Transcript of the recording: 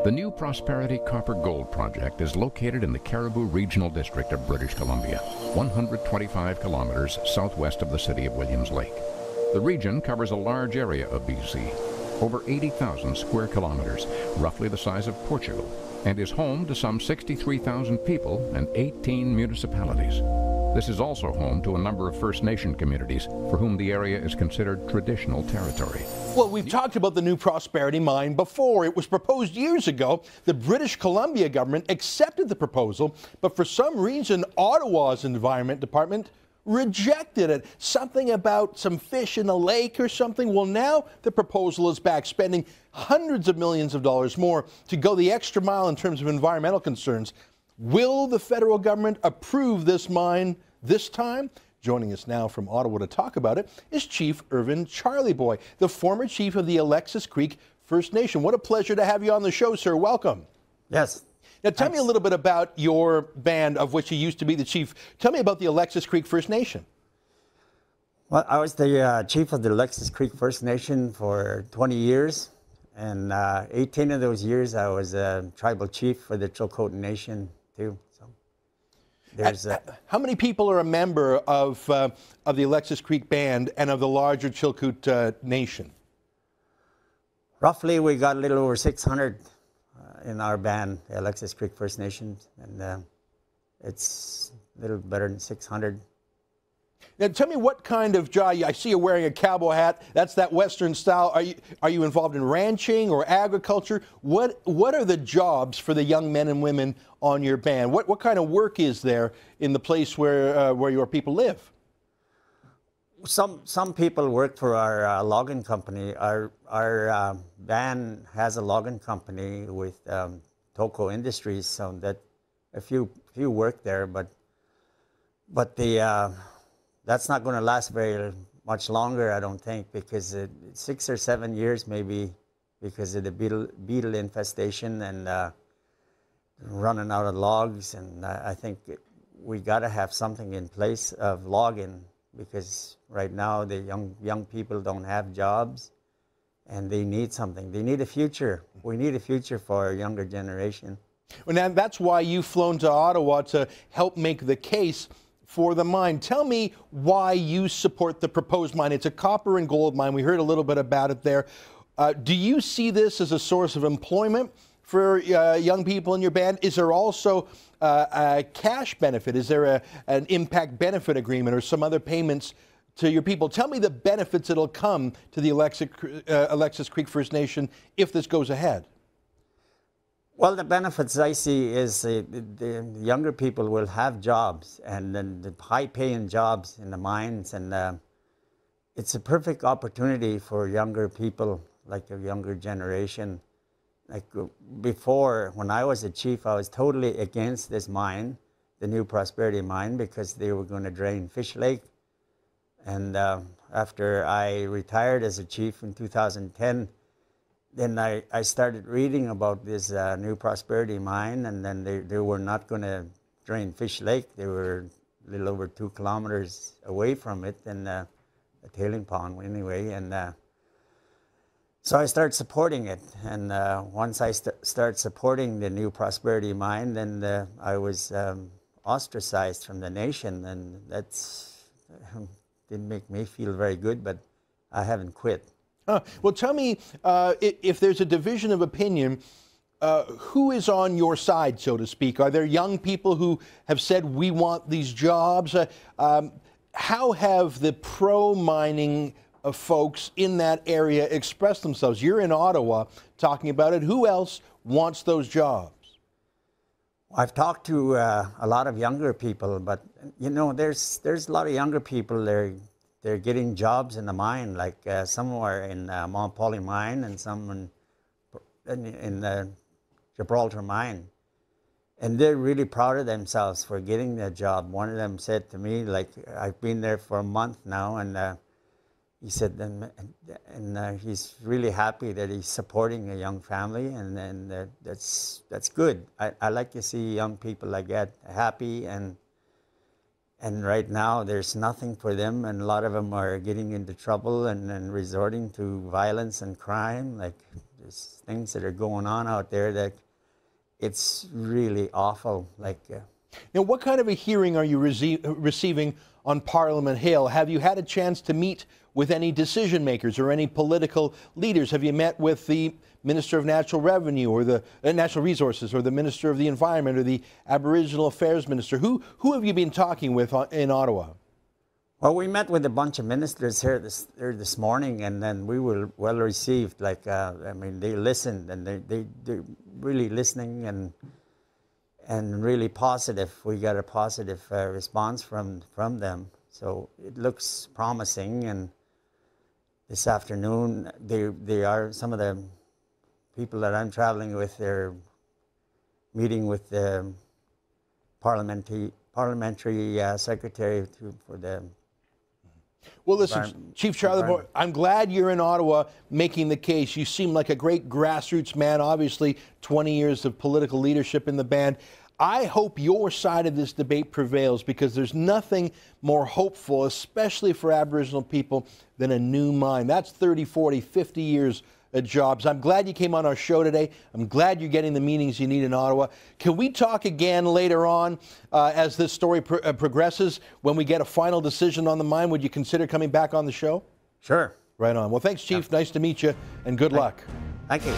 The New Prosperity Copper Gold Project is located in the Caribou Regional District of British Columbia, 125 kilometers southwest of the city of Williams Lake. The region covers a large area of BC, over 80,000 square kilometers, roughly the size of Portugal, and is home to some 63,000 people and 18 municipalities. This is also home to a number of First Nation communities for whom the area is considered traditional territory. Well, we've talked about the New Prosperity Mine before. It was proposed years ago. The British Columbia government accepted the proposal, but for some reason, Ottawa's Environment Department rejected it. Something about some fish in a lake or something. Well, now the proposal is back, spending hundreds of millions of dollars more to go the extra mile in terms of environmental concerns. Will the federal government approve this mine this time? Joining us now from Ottawa to talk about it is Chief Irvin Charlieboy, the former chief of the Alexis Creek First Nation. What a pleasure to have you on the show, sir. Welcome. Yes. Now, tell me a little bit about your band, of which you used to be the chief. Tell me about the Alexis Creek First Nation. Well, I was the chief of the Alexis Creek First Nation for 20 years. And 18 of those years, I was a tribal chief for the Chilcotin Nation, too. So there's how many people are a member of the Alexis Creek Band and of the larger Chilkoot Nation? Roughly, we got a little over 600 in our band, the Alexis Creek First Nation, and it's a little better than 600. Now, tell me what kind of job. I see you're wearing a cowboy hat. That's that Western style. Are you involved in ranching or agriculture? What are the jobs for the young men and women on your band? What kind of work is there in the place where your people live? Some people work for our logging company. Our band has a logging company with Toco Industries, so that a few work there, but the that's not going to last very much longer, I don't think, because 6 or 7 years maybe, because of the beetle infestation and running out of logs. And I think we got to have something in place of logging, because right now the young people don't have jobs, and they need something. They need a future. We need a future for our younger generation. Well, now that's why you've flown to Ottawa to help make the case for the mine. Tell me why you support the proposed mine. It's a copper and gold mine. We heard a little bit about it there. Do you see this as a source of employment for young people in your band? Is there also a cash benefit? Is there an impact benefit agreement or some other payments to your people? Tell me the benefits that'll come to the Alexis Creek First Nation if this goes ahead. Well, the benefits I see is the younger people will have jobs, and then the high-paying jobs in the mines, and it's a perfect opportunity for younger people, like a younger generation. Like before, when I was a chief, I was totally against this mine, the New Prosperity Mine, because they were going to drain Fish Lake. And after I retired as a chief in 2010, then I started reading about this New Prosperity Mine, and then they were not going to drain Fish Lake. They were a little over 2 kilometers away from it, and a tailing pond anyway. And so I started supporting it. And once I started supporting the New Prosperity Mine, then I was ostracized from the nation, and that's didn't make me feel very good, but I haven't quit. Well, tell me, if there's a division of opinion, who is on your side, so to speak? Are there young people who have said, we want these jobs? How have the pro-mining folks in that area expressed themselves? You're in Ottawa talking about it. Who else wants those jobs? I've talked to a lot of younger people, but, you know, there's a lot of younger people there. They're getting jobs in the mine, like some are in Mount Poly Mine and some in the Gibraltar Mine. And they're really proud of themselves for getting that job. One of them said to me, like, I've been there for a month now, and he said, and he's really happy that he's supporting a young family, and that's good. I like to see young people like that happy, and right now there's nothing for them, and a lot of them are getting into trouble and resorting to violence and crime. Like There's things that are going on out there that it's really awful. Now, what kind of a hearing are you receiving on Parliament Hill? Have you had a chance to meet with any decision makers or any political leaders? Have you met with the Minister of Natural Revenue or the Natural Resources, or the Minister of the Environment, or the Aboriginal Affairs Minister? Who have you been talking with in Ottawa? Well, we met with a bunch of ministers here this morning, and then we were well received. I mean, they listened, and they're really listening and really positive. We got a positive response from them, so it looks promising. And this afternoon, they are some of the people that I'm traveling with. They're meeting with the parliamentary secretary for the. Well, listen, Chief Charlie, I'm glad you're in Ottawa making the case. You seem like a great grassroots man, obviously 20 years of political leadership in the band. I hope your side of this debate prevails, because there's nothing more hopeful, especially for Aboriginal people, than a new mine. That's 30, 40, 50 years of jobs. I'm glad you came on our show today. I'm glad you're getting the meetings you need in Ottawa. Can we talk again later on as this story progresses? When we get a final decision on the mine, would you consider coming back on the show? Sure. Right on. Well, thanks, Chief. Nice to meet you, and good luck. Thank you.